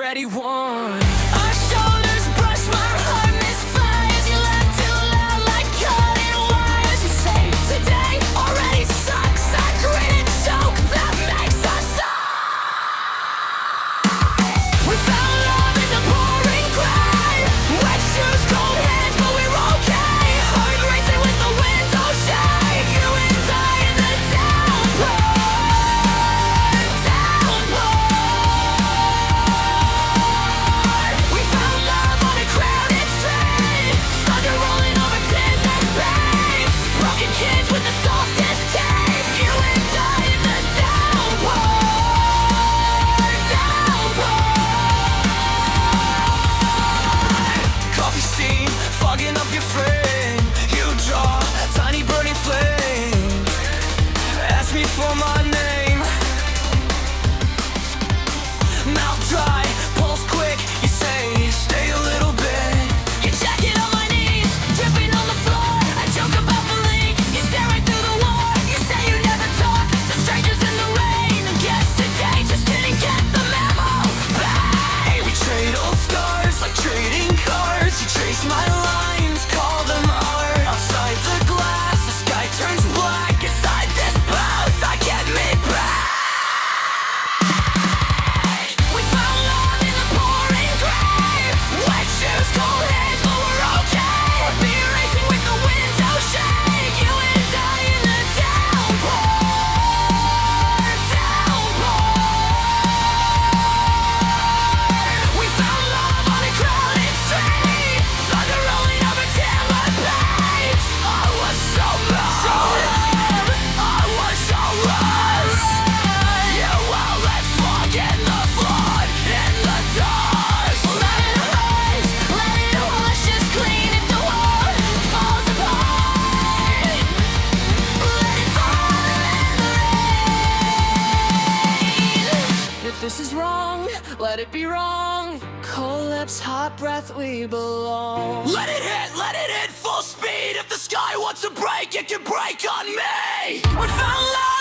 already won. Our shoulders brush my heart, misfires. You laugh too loud like cutting wires. You say today already sucks. I grin and choke, that makes us suck. We found love in the pouring gray. Wet shoes, cold hands, but we're okay. Heart racing with the window shade. You and I in the downpour. We found love on a crowded street. Thunder rolling over tin and paints. Broken kids with the softest teeth. You and I in the downpour. Coffee steam, fogging up your frame. You draw tiny burning flames. Ask me for my name. Mouth dry, pulse quick. You say, stay a little bit. Your jacket on my knees, dripping on the floor. I joke about the leak. You stare right through the war. You say you never talk to strangers in the rain. Guess today just didn't get the memo. Babe, we trade old scars like trading cards. You trace my lines, call them art. Outside the glass, the sky turns black. Inside this booth, I get me back. We found love in the pouring gray. Wet shoes, cold hands, but we're okay. Beer racing with the window shade. You and I in the downpour. We found love on a crowded street. Thunder rolling over timber paints. I was so mad. I was so lost. You won't let fog in the flood, in the dust. Let it rise, let it wash us clean. If the world falls apart, let it fall in the rain. If this is wrong, let it be wrong. Cold lips, hot breath, we belong. Let it hit full speed. If the sky wants to break, it can break on me. We found love.